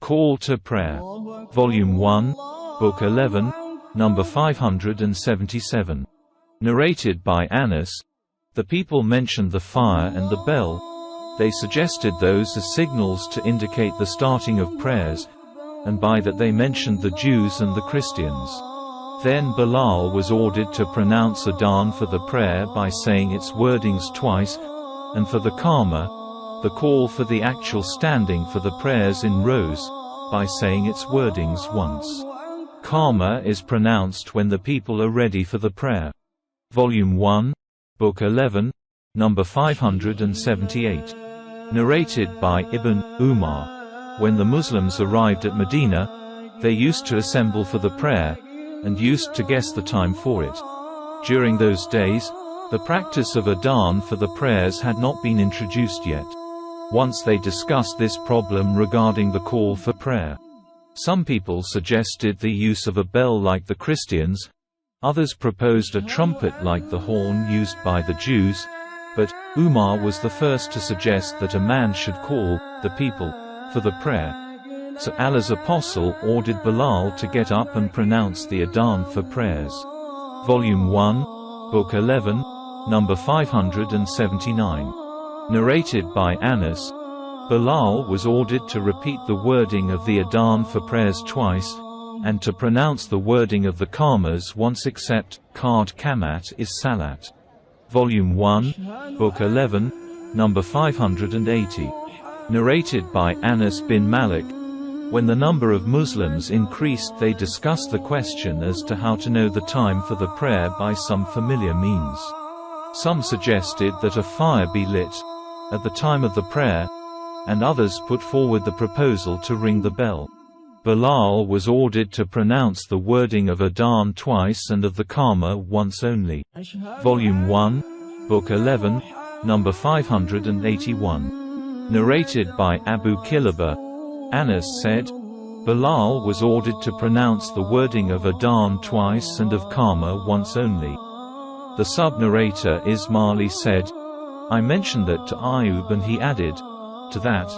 Call to Prayer. Volume 1, Book 11, number 577. Narrated by Anas. The people mentioned the fire and the bell. They suggested those as signals to indicate the starting of prayers, and by that they mentioned the Jews and the Christians. Then Bilal was ordered to pronounce Adhan for the prayer by saying its wordings twice, and for the Qama, the call for the actual standing for the prayers in rows, by saying its wordings once. Qama is pronounced when the people are ready for the prayer. Volume 1, Book 11, number 578. Narrated by Ibn Umar. When the Muslims arrived at Medina, they used to assemble for the prayer, and used to guess the time for it. During those days, the practice of Adhan for the prayers had not been introduced yet. Once they discussed this problem regarding the call for prayer. Some people suggested the use of a bell like the Christians, others proposed a trumpet like the horn used by the Jews, but Umar was the first to suggest that a man should call the people for the prayer. So Allah's apostle ordered Bilal to get up and pronounce the Adhan for prayers. Volume 1, Book 11, number 579. Narrated by Anas. Bilal was ordered to repeat the wording of the Adhan for prayers twice, and to pronounce the wording of the Qamas once, except Qad Qamat is Salat. Volume 1, Book 11, number 580. Narrated by Anas bin Malik. When the number of Muslims increased, they discussed the question as to how to know the time for the prayer by some familiar means. Some suggested that a fire be lit at the time of the prayer, and others put forward the proposal to ring the bell. Bilal was ordered to pronounce the wording of Adhan twice and of the Qama once only. Volume 1, Book 11, number 581. Narrated by Abu Kilaba. Anas said, Bilal was ordered to pronounce the wording of Adhan twice and of Qama once only. The sub-narrator Ismaili said, I mentioned that to Ayub and he added, to that,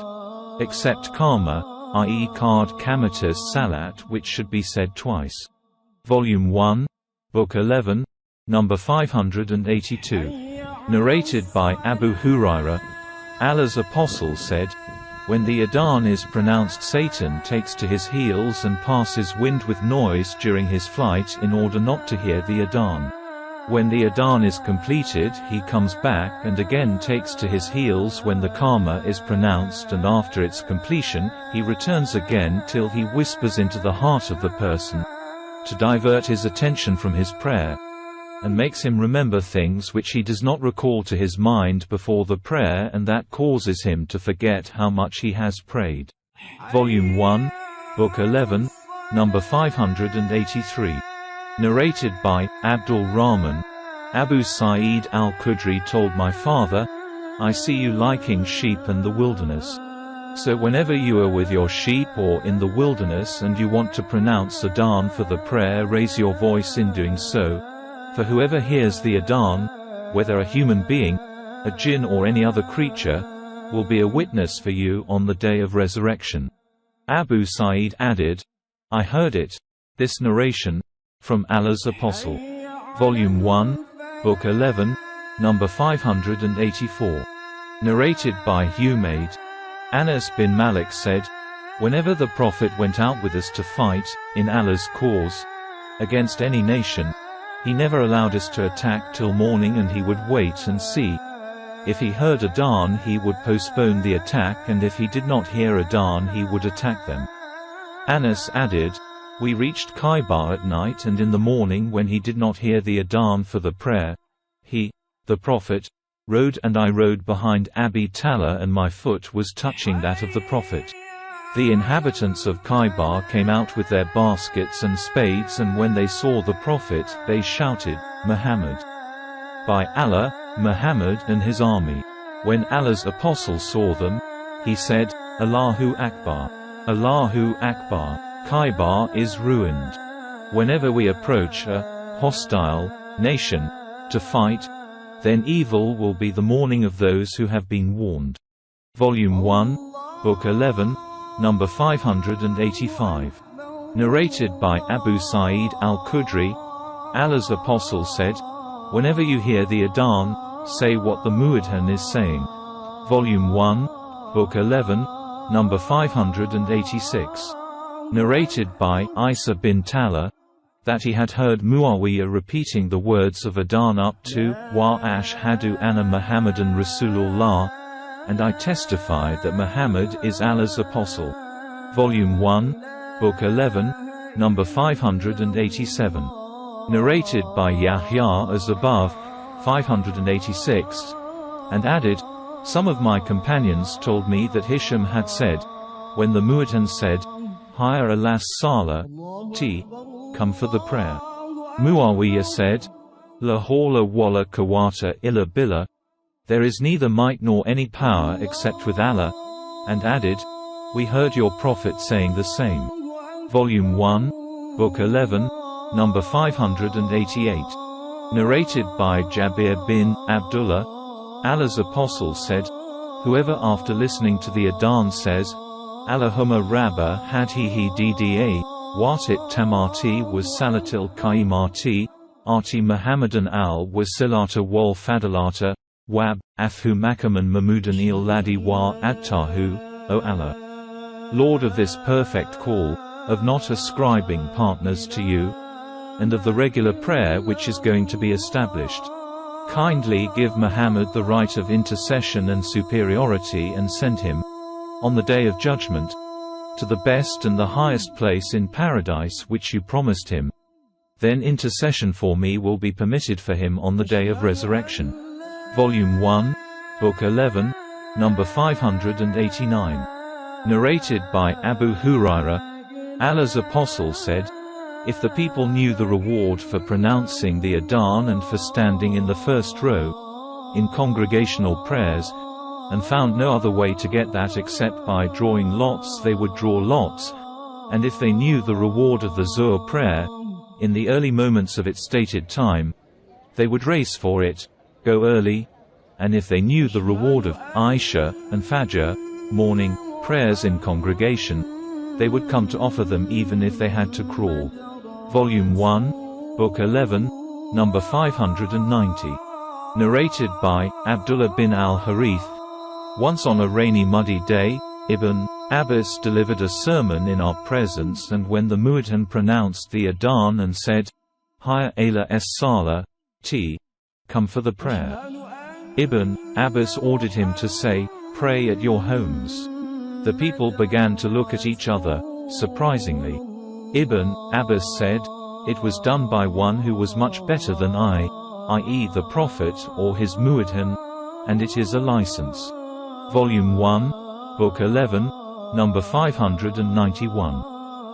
except Qama, i.e. Qad Qamatis Salat, which should be said twice. Volume 1, Book 11, number 582. Narrated by Abu Hurairah. Allah's apostle said, when the Adhan is pronounced, Satan takes to his heels and passes wind with noise during his flight in order not to hear the Adhan. When the Adhan is completed, he comes back and again takes to his heels when the Qama is pronounced, and after its completion, he returns again till he whispers into the heart of the person, to divert his attention from his prayer, and makes him remember things which he does not recall to his mind before the prayer, and that causes him to forget how much he has prayed. Volume 1, Book 11, number 583. Narrated by Abdul Rahman. Abu Sa'id al-Khudri told my father, I see you liking sheep and the wilderness. So whenever you are with your sheep or in the wilderness and you want to pronounce Adhan for the prayer, raise your voice in doing so, for whoever hears the Adhan, whether a human being, a jinn or any other creature, will be a witness for you on the day of resurrection. Abu Sa'id added, I heard it, this narration, from Allah's Apostle. Volume 1, Book 11, number 584. Narrated by Humayd. Anas bin Malik said, whenever the Prophet went out with us to fight, in Allah's cause, against any nation, he never allowed us to attack till morning, and he would wait and see. If he heard Adhan, he would postpone the attack, and if he did not hear Adhan, he would attack them. Anas added, we reached Khaybar at night, and in the morning when he did not hear the Adhan for the prayer, he, the Prophet, rode, and I rode behind Abi Talha, and my foot was touching that of the Prophet. The inhabitants of Khaybar came out with their baskets and spades, and when they saw the Prophet, they shouted, Muhammad! By Allah, Muhammad and his army! When Allah's apostle saw them, he said, Allahu Akbar! Allahu Akbar! Khaybar is ruined. Whenever we approach a hostile nation to fight, then evil will be the morning of those who have been warned. Volume 1, Book 11, number 585. Narrated by Abu Sa'id al-Khudri, Allah's Apostle said, "Whenever you hear the Adhan, say what the Mu'adhin is saying." Volume 1, Book 11, number 586. Narrated by Isa bin Talha, that he had heard Muawiyah repeating the words of Adhan up to, "Wa ashhadu anna Muhammadan Rasulullah," and I testify that Muhammad is Allah's Apostle. Volume 1, Book 11, number 587. Narrated by Yahya as above, 586, and added, "Some of my companions told me that Hisham had said, when the Mu'adhin said, 'Hayya alas salah, come for the prayer,' Muawiyah said, 'La hawla wala quwwata illa billah,' there is neither might nor any power except with Allah, and added, 'We heard your Prophet saying the same.' Volume 1, Book 11, number 588. Narrated by Jabir bin Abdullah, Allah's Apostle said, "Whoever after listening to the Adhan says, Allahumma rabba hadhihi dda, watit tamati was salatil qaimati, arti Muhammadan al-wasilata wal fadalata, wab, afhu makaman mamudan il ladi wa attahu, O Allah, Lord of this perfect call, of not ascribing partners to you, and of the regular prayer which is going to be established. Kindly give Muhammad the right of intercession and superiority and send him, on the day of judgment, to the best and the highest place in paradise which you promised him. Then intercession for me will be permitted for him on the day of resurrection." Volume 1, Book 11, number 589. Narrated by Abu Hurairah, Allah's Apostle said, "If the people knew the reward for pronouncing the Adhan and for standing in the first row, in congregational prayers, and found no other way to get that except by drawing lots, they would draw lots, and if they knew the reward of the Zuhr prayer, in the early moments of its stated time, they would race for it, go early, and if they knew the reward of Isha and Fajr, morning, prayers in congregation, they would come to offer them even if they had to crawl." Volume 1, Book 11, number 590. Narrated by Abdullah bin al-Harith, once on a rainy muddy day, Ibn Abbas delivered a sermon in our presence, and when the Mu'adhin pronounced the Adhan and said, "Hayya ala as-salah, come for the prayer," Ibn Abbas ordered him to say, "Pray at your homes." The people began to look at each other, surprisingly. Ibn Abbas said, "It was done by one who was much better than I, i.e. the Prophet or his Mu'adhin, and it is a license." Volume 1, Book 11, number 591.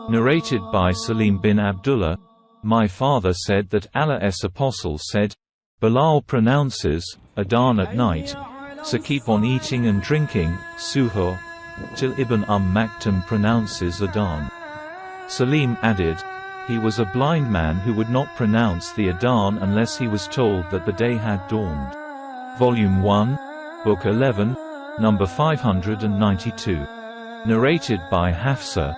Narrated by Salim bin Abdullah, my father said that Allah's Apostle said, "Bilal pronounces Adhan at night, so keep on eating and drinking, suhoor, till Ibn Maktum pronounces Adhan." Salim added, "He was a blind man who would not pronounce the Adhan unless he was told that the day had dawned." Volume 1, Book 11, number 592. Narrated by Hafsa,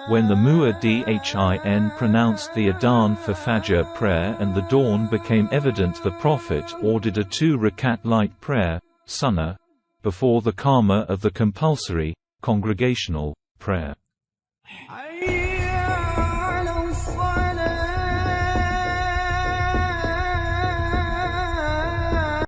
when the Mu'adhin pronounced the Adhan for Fajr prayer and the dawn became evident, the Prophet ordered a 2-rakat light prayer, sunnah, before the Qama of the compulsory, congregational, prayer.